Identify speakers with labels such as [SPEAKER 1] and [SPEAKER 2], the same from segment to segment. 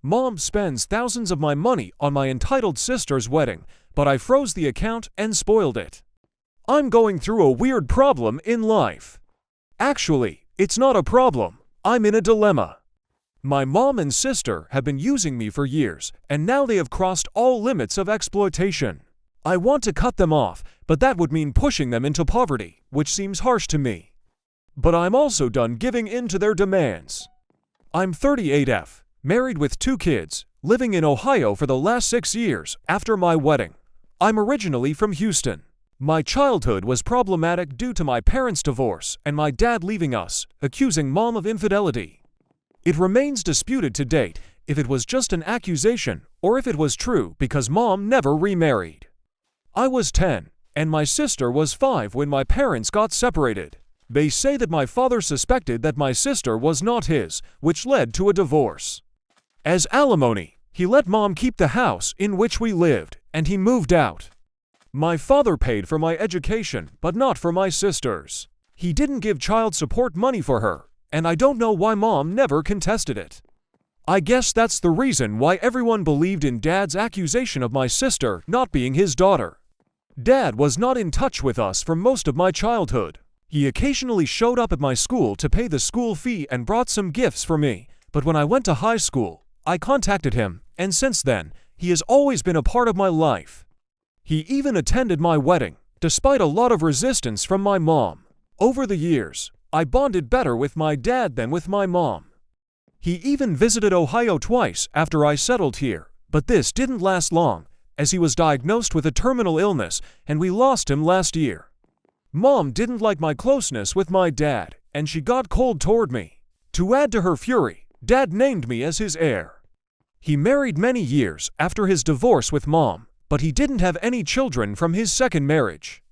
[SPEAKER 1] Mom spends thousands of my money on my entitled sister's wedding, but I froze the account and spoiled it. I'm going through a weird problem in life. Actually, it's not a problem. I'm in a dilemma. My mom and sister have been using me for years, and now they have crossed all limits of exploitation. I want to cut them off, but that would mean pushing them into poverty, which seems harsh to me. But I'm also done giving in to their demands. I'm 38F, married with 2 kids, living in Ohio for the last 6 years after my wedding. I'm originally from Houston. My childhood was problematic due to my parents' divorce and my dad leaving us, accusing mom of infidelity. It remains disputed to date if it was just an accusation or if it was true because mom never remarried. I was 10, and my sister was 5 when my parents got separated. They say that my father suspected that my sister was not his, which led to a divorce. As alimony, he let mom keep the house in which we lived, and he moved out. My father paid for my education, but not for my sister's. He didn't give child support money for her, and I don't know why mom never contested it. I guess that's the reason why everyone believed in Dad's accusation of my sister not being his daughter. Dad was not in touch with us for most of my childhood. He occasionally showed up at my school to pay the school fee and brought some gifts for me, but when I went to high school, I contacted him, and since then, he has always been a part of my life. He even attended my wedding, despite a lot of resistance from my mom. Over the years, I bonded better with my dad than with my mom. He even visited Ohio twice after I settled here, but this didn't last long, as he was diagnosed with a terminal illness and we lost him last year. Mom didn't like my closeness with my dad, and she got cold toward me. To add to her fury, Dad named me as his heir. He married many years after his divorce with mom, but he didn't have any children from his second marriage.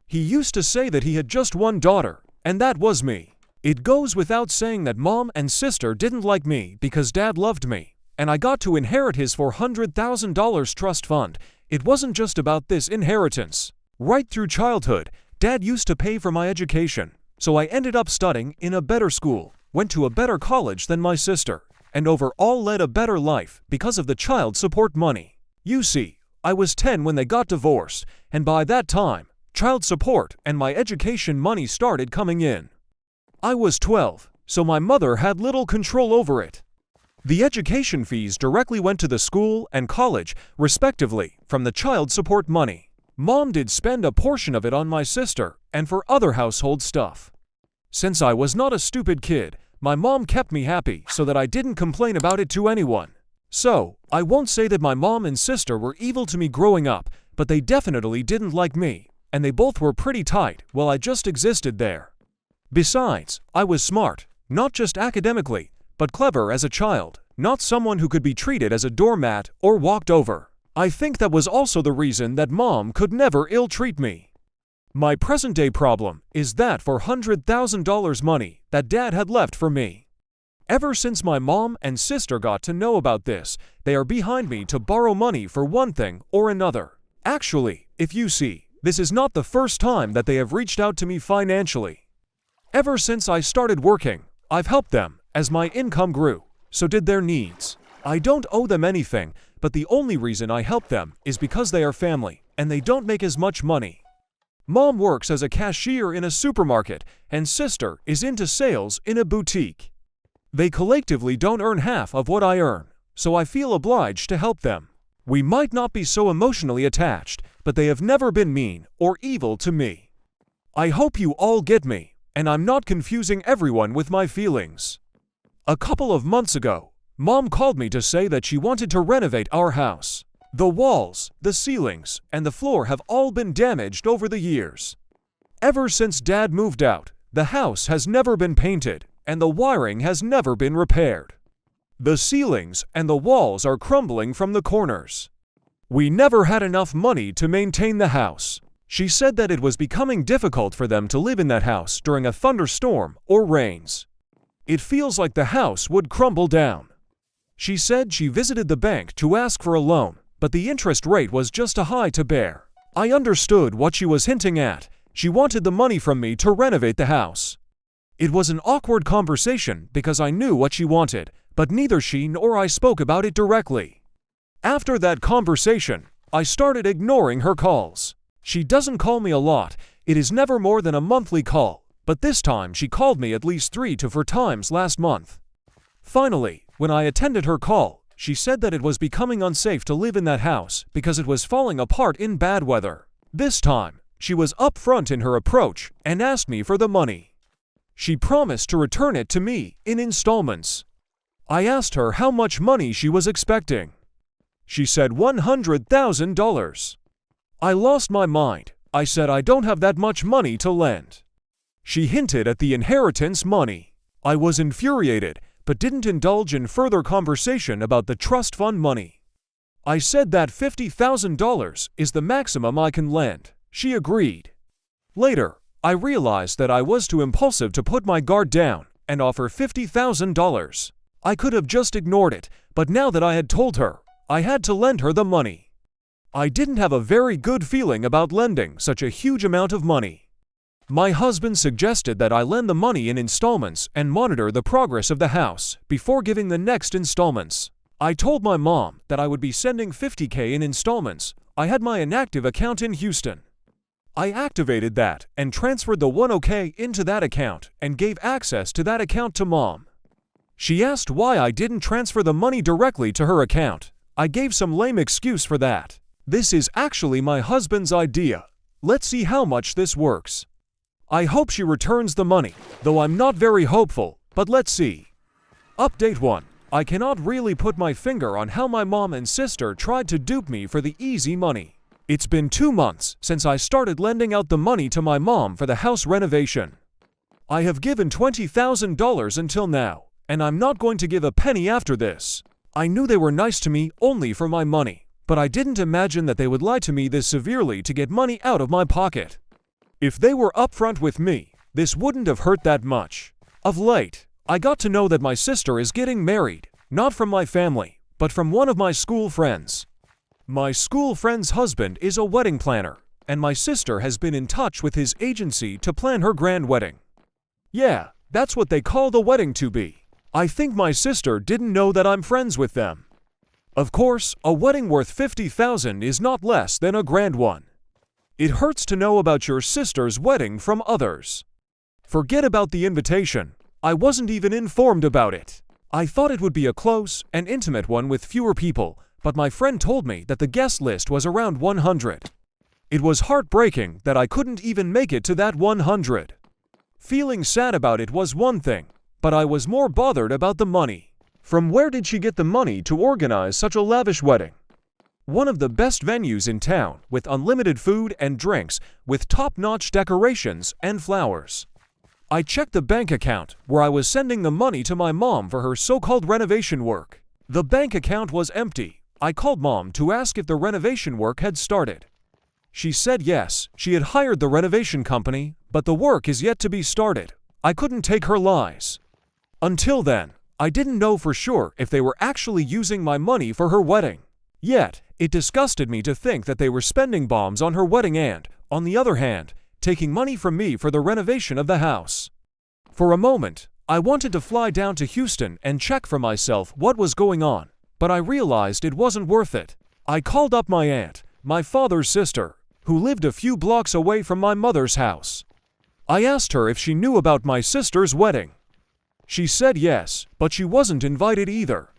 [SPEAKER 1] He used to say that he had just one daughter, and that was me. It goes without saying that mom and sister didn't like me because Dad loved me, and I got to inherit his $400,000 trust fund. It wasn't just about this inheritance. Right through childhood, Dad used to pay for my education, so I ended up studying in a better school, went to a better college than my sister, and overall led a better life because of the child support money. You see, I was 10 when they got divorced, and by that time, child support and my education money started coming in. I was 12, so my mother had little control over it. The education fees directly went to the school and college, respectively, from the child support money. Mom did spend a portion of it on my sister and for other household stuff. Since I was not a stupid kid, my mom kept me happy so that I didn't complain about it to anyone. So, I won't say that my mom and sister were evil to me growing up, but they definitely didn't like me, and they both were pretty tight while I just existed there. Besides, I was smart, not just academically, but clever as a child, not someone who could be treated as a doormat or walked over. I think that was also the reason that mom could never ill-treat me. My present-day problem is that $400,000 money that Dad had left for me. Ever since my mom and sister got to know about this, they are behind me to borrow money for one thing or another. Actually, if you see, this is not the first time that they have reached out to me financially. Ever since I started working, I've helped them as my income grew, so did their needs. I don't owe them anything, but the only reason I help them is because they are family, and they don't make as much money. Mom works as a cashier in a supermarket, and sister is into sales in a boutique. They collectively don't earn half of what I earn, so I feel obliged to help them. We might not be so emotionally attached, but they have never been mean or evil to me. I hope you all get me, and I'm not confusing everyone with my feelings. A couple of months ago, Mom called me to say that she wanted to renovate our house. The walls, the ceilings, and the floor have all been damaged over the years. Ever since Dad moved out, the house has never been painted, and the wiring has never been repaired. The ceilings and the walls are crumbling from the corners. We never had enough money to maintain the house. She said that it was becoming difficult for them to live in that house during a thunderstorm or rains. It feels like the house would crumble down. She said she visited the bank to ask for a loan, but the interest rate was just too high to bear. I understood what she was hinting at. She wanted the money from me to renovate the house. It was an awkward conversation because I knew what she wanted, but neither she nor I spoke about it directly. After that conversation, I started ignoring her calls. She doesn't call me a lot, it is never more than a monthly call, but this time she called me at least 3 to 4 times last month. Finally, when I attended her call, she said that it was becoming unsafe to live in that house because it was falling apart in bad weather. This time, she was upfront in her approach and asked me for the money. She promised to return it to me in installments. I asked her how much money she was expecting. She said $100,000. I lost my mind. I said I don't have that much money to lend. She hinted at the inheritance money. I was infuriated, but didn't indulge in further conversation about the trust fund money. I said that $50,000 is the maximum I can lend. She agreed. Later, I realized that I was too impulsive to put my guard down and offer $50,000. I could have just ignored it, but now that I had told her, I had to lend her the money. I didn't have a very good feeling about lending such a huge amount of money. My husband suggested that I lend the money in installments and monitor the progress of the house before giving the next installments. I told my mom that I would be sending $50,000 in installments. I had my inactive account in Houston. I activated that and transferred the $10,000 into that account and gave access to that account to Mom. She asked why I didn't transfer the money directly to her account. I gave some lame excuse for that. This is actually my husband's idea. Let's see how much this works. I hope she returns the money, though I'm not very hopeful, but let's see. Update 1. I cannot really put my finger on how my mom and sister tried to dupe me for the easy money. It's been 2 months since I started lending out the money to my mom for the house renovation. I have given $20,000 until now, and I'm not going to give a penny after this. I knew they were nice to me only for my money, but I didn't imagine that they would lie to me this severely to get money out of my pocket. If they were upfront with me, this wouldn't have hurt that much. Of late, I got to know that my sister is getting married, not from my family, but from one of my school friends. My school friend's husband is a wedding planner, and my sister has been in touch with his agency to plan her grand wedding. Yeah, that's what they call the wedding to be. I think my sister didn't know that I'm friends with them. Of course, a wedding worth $50,000 is not less than a grand one. It hurts to know about your sister's wedding from others. Forget about the invitation. I wasn't even informed about it. I thought it would be a close and intimate one with fewer people, but my friend told me that the guest list was around 100. It was heartbreaking that I couldn't even make it to that 100. Feeling sad about it was one thing, but I was more bothered about the money. From where did she get the money to organize such a lavish wedding? One of the best venues in town, with unlimited food and drinks, with top-notch decorations and flowers. I checked the bank account where I was sending the money to my mom for her so-called renovation work. The bank account was empty. I called Mom to ask if the renovation work had started. She said yes, she had hired the renovation company, but the work is yet to be started. I couldn't take her lies. Until then, I didn't know for sure if they were actually using my money for her wedding. Yet, it disgusted me to think that they were spending bombs on her wedding and, on the other hand, taking money from me for the renovation of the house. For a moment, I wanted to fly down to Houston and check for myself what was going on, but I realized it wasn't worth it. I called up my aunt, my father's sister, who lived a few blocks away from my mother's house. I asked her if she knew about my sister's wedding. She said yes, but she wasn't invited either.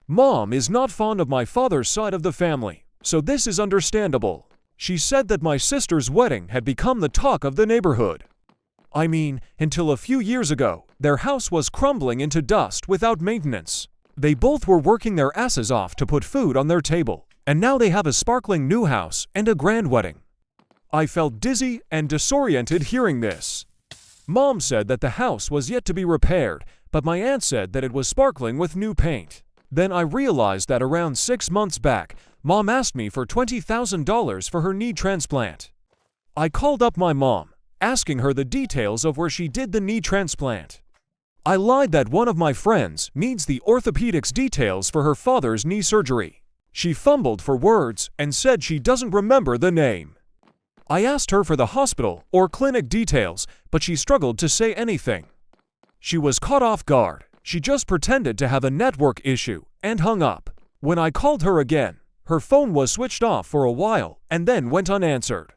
[SPEAKER 1] Mom is not fond of my father's side of the family, so this is understandable. She said that my sister's wedding had become the talk of the neighborhood. I mean, until a few years ago, their house was crumbling into dust without maintenance. They both were working their asses off to put food on their table, and now they have a sparkling new house and a grand wedding. I felt dizzy and disoriented hearing this. Mom said that the house was yet to be repaired, but my aunt said that it was sparkling with new paint. Then I realized that around 6 months back, Mom asked me for $20,000 for her knee transplant. I called up my mom, asking her the details of where she did the knee transplant. I lied that one of my friends needs the orthopedics details for her father's knee surgery. She fumbled for words and said she doesn't remember the name. I asked her for the hospital or clinic details, but she struggled to say anything. She was caught off guard, She just pretended to have a network issue and hung up. When I called her again, her phone was switched off for a while and then went unanswered.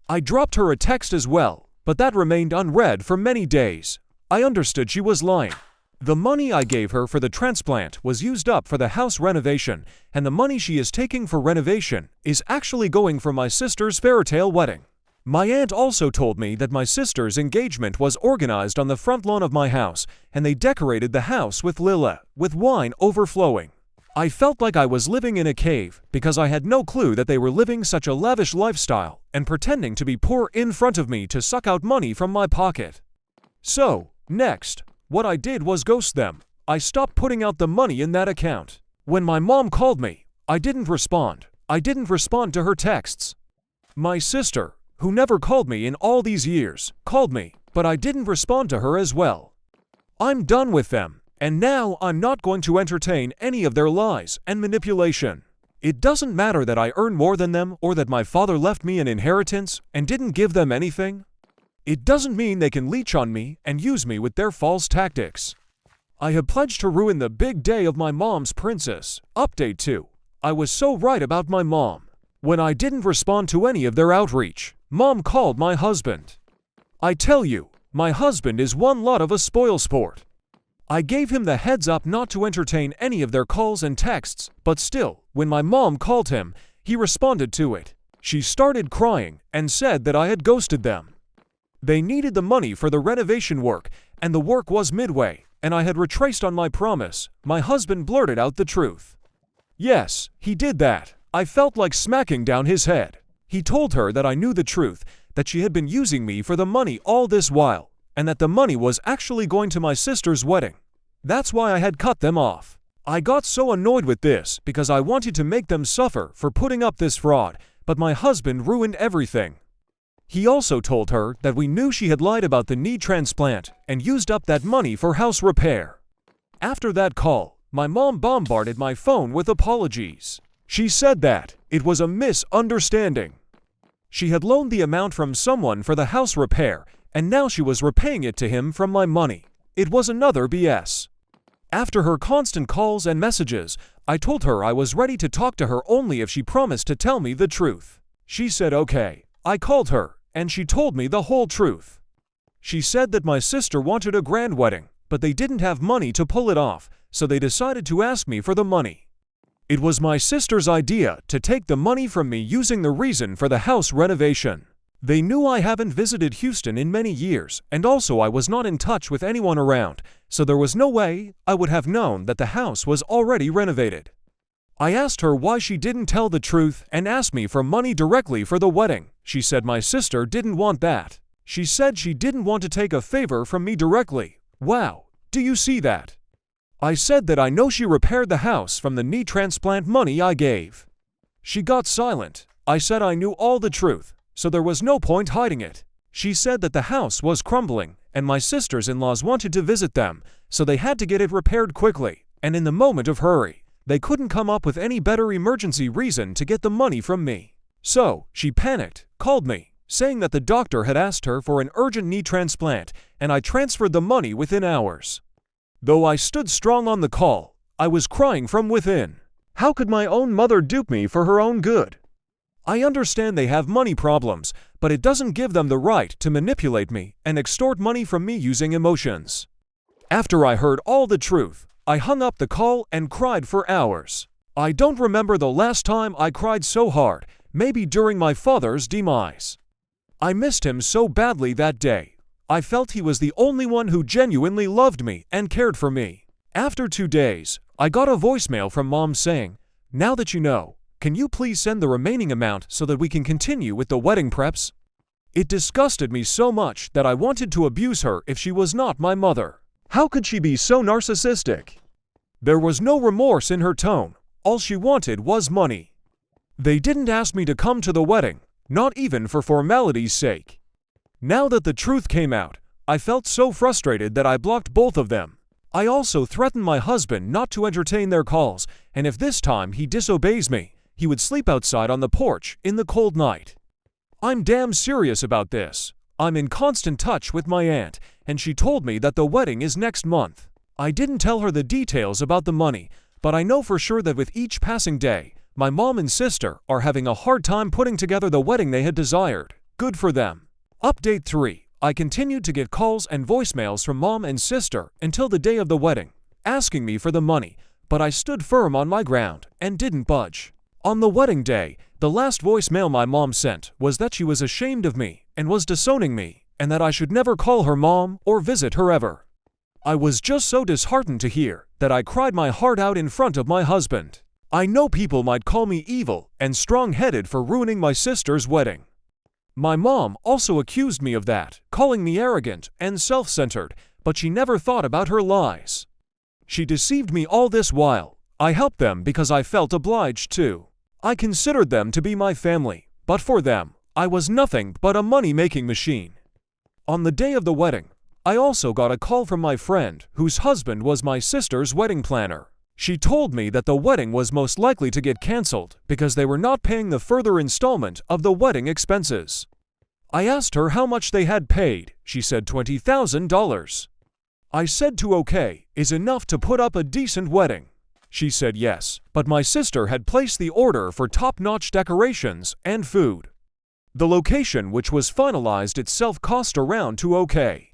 [SPEAKER 1] I dropped her a text as well, but that remained unread for many days. I understood she was lying. The money I gave her for the transplant was used up for the house renovation, and the money she is taking for renovation is actually going for my sister's fairytale wedding. My aunt also told me that my sister's engagement was organized on the front lawn of my house, and they decorated the house with lila, with wine overflowing. I felt like I was living in a cave because I had no clue that they were living such a lavish lifestyle and pretending to be poor in front of me to suck out money from my pocket. So, next, what I did was ghost them. I stopped putting out the money in that account. When my mom called me, I didn't respond. I didn't respond to her texts. My sister, who never called me in all these years, called me, but I didn't respond to her as well. I'm done with them, and now I'm not going to entertain any of their lies and manipulation. It doesn't matter that I earn more than them or that my father left me an inheritance and didn't give them anything. It doesn't mean they can leech on me and use me with their false tactics. I have pledged to ruin the big day of my mom's princess. Update 2. I was so right about my mom. When I didn't respond to any of their outreach, Mom called my husband. I tell you, my husband is one lot of a spoilsport. I gave him the heads up not to entertain any of their calls and texts, but still, when my mom called him, he responded to it. She started crying and said that I had ghosted them. They needed the money for the renovation work, and the work was midway, and I had retraced on my promise. My husband blurted out the truth. Yes, he did that. I felt like smacking down his head. He told her that I knew the truth, that she had been using me for the money all this while, and that the money was actually going to my sister's wedding. That's why I had cut them off. I got so annoyed with this because I wanted to make them suffer for putting up this fraud, but my husband ruined everything. He also told her that we knew she had lied about the knee transplant and used up that money for house repair. After that call, my mom bombarded my phone with apologies. She said that it was a misunderstanding. She had loaned the amount from someone for the house repair, and now she was repaying it to him from my money. It was another BS. After her constant calls and messages, I told her I was ready to talk to her only if she promised to tell me the truth. She said okay. I called her, and she told me the whole truth. She said that my sister wanted a grand wedding, but they didn't have money to pull it off, so they decided to ask me for the money. It was my sister's idea to take the money from me using the reason for the house renovation. They knew I haven't visited Houston in many years, and also I was not in touch with anyone around, so there was no way I would have known that the house was already renovated. I asked her why she didn't tell the truth and asked me for money directly for the wedding. She said my sister didn't want that. She said she didn't want to take a favor from me directly. Wow, do you see that? I said that I know she repaired the house from the knee transplant money I gave. She got silent. I said I knew all the truth, so there was no point hiding it. She said that the house was crumbling, and my sisters-in-laws wanted to visit them, so they had to get it repaired quickly, and in the moment of hurry, they couldn't come up with any better emergency reason to get the money from me. So, she panicked, called me, saying that the doctor had asked her for an urgent knee transplant, and I transferred the money within hours. Though I stood strong on the call, I was crying from within. How could my own mother dupe me for her own good? I understand they have money problems, but it doesn't give them the right to manipulate me and extort money from me using emotions. After I heard all the truth, I hung up the call and cried for hours. I don't remember the last time I cried so hard, maybe during my father's demise. I missed him so badly that day. I felt he was the only one who genuinely loved me and cared for me. After 2 days, I got a voicemail from Mom saying, "Now that you know, can you please send the remaining amount so that we can continue with the wedding preps?" It disgusted me so much that I wanted to abuse her if she was not my mother. How could she be so narcissistic? There was no remorse in her tone. All she wanted was money. They didn't ask me to come to the wedding, not even for formality's sake. Now that the truth came out, I felt so frustrated that I blocked both of them. I also threatened my husband not to entertain their calls, and if this time he disobeys me, he would sleep outside on the porch in the cold night. I'm damn serious about this. I'm in constant touch with my aunt, and she told me that the wedding is next month. I didn't tell her the details about the money, but I know for sure that with each passing day, my mom and sister are having a hard time putting together the wedding they had desired. Good for them. Update 3. I continued to get calls and voicemails from mom and sister until the day of the wedding, asking me for the money, but I stood firm on my ground and didn't budge. On the wedding day, the last voicemail my mom sent was that she was ashamed of me and was disowning me, and that I should never call her mom or visit her ever. I was just so disheartened to hear that I cried my heart out in front of my husband. I know people might call me evil and strong-headed for ruining my sister's wedding. My mom also accused me of that, calling me arrogant and self-centered, but she never thought about her lies. She deceived me all this while. I helped them because I felt obliged to. I considered them to be my family, but for them, I was nothing but a money-making machine. On the day of the wedding, I also got a call from my friend, whose husband was my sister's wedding planner. She told me that the wedding was most likely to get cancelled because they were not paying the further installment of the wedding expenses. I asked her how much they had paid. She said $20,000. I said $2,000 is enough to put up a decent wedding. She said yes, but my sister had placed the order for top-notch decorations and food. The location which was finalized itself cost around $2,000.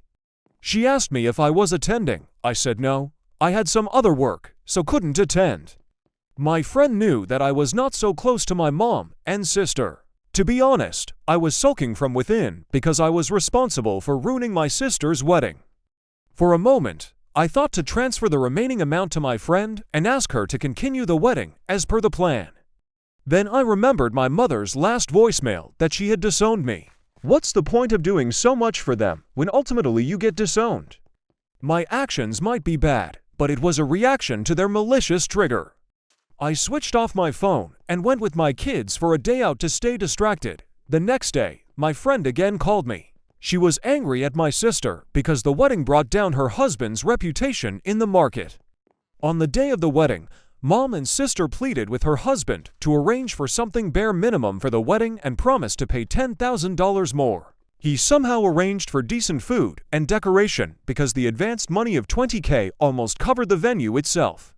[SPEAKER 1] She asked me if I was attending. I said no. I had some other work, so couldn't attend. My friend knew that I was not so close to my mom and sister. To be honest, I was sulking from within because I was responsible for ruining my sister's wedding. For a moment, I thought to transfer the remaining amount to my friend and ask her to continue the wedding as per the plan. Then I remembered my mother's last voicemail that she had disowned me. What's the point of doing so much for them when ultimately you get disowned? My actions might be bad, but it was a reaction to their malicious trigger. I switched off my phone and went with my kids for a day out to stay distracted. The next day, my friend again called me. She was angry at my sister because the wedding brought down her husband's reputation in the market. On the day of the wedding, mom and sister pleaded with her husband to arrange for something bare minimum for the wedding and promised to pay $10,000 more. He somehow arranged for decent food and decoration because the advanced money of $20,000 almost covered the venue itself.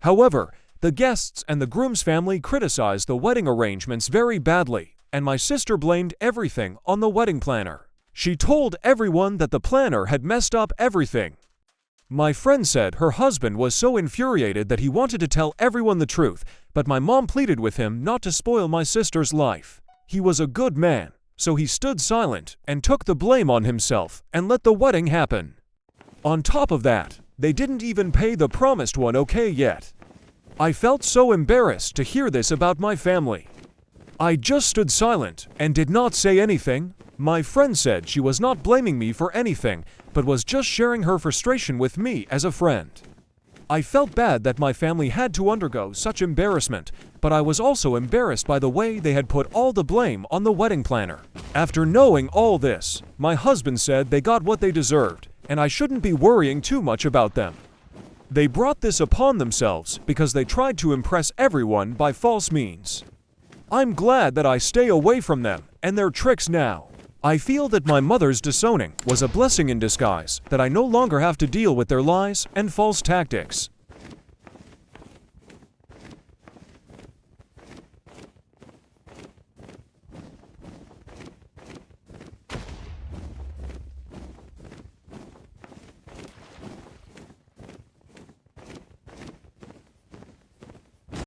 [SPEAKER 1] However, the guests and the groom's family criticized the wedding arrangements very badly, and my sister blamed everything on the wedding planner. She told everyone that the planner had messed up everything. My friend said her husband was so infuriated that he wanted to tell everyone the truth, but my mom pleaded with him not to spoil my sister's life. He was a good man, so he stood silent and took the blame on himself and let the wedding happen. On top of that, they didn't even pay the promised $1,000 yet. I felt so embarrassed to hear this about my family. I just stood silent and did not say anything. My friend said she was not blaming me for anything, but was just sharing her frustration with me as a friend. I felt bad that my family had to undergo such embarrassment, but I was also embarrassed by the way they had put all the blame on the wedding planner. After knowing all this, my husband said they got what they deserved, and I shouldn't be worrying too much about them. They brought this upon themselves because they tried to impress everyone by false means. I'm glad that I stay away from them and their tricks now. I feel that my mother's disowning was a blessing in disguise, that I no longer have to deal with their lies and false tactics.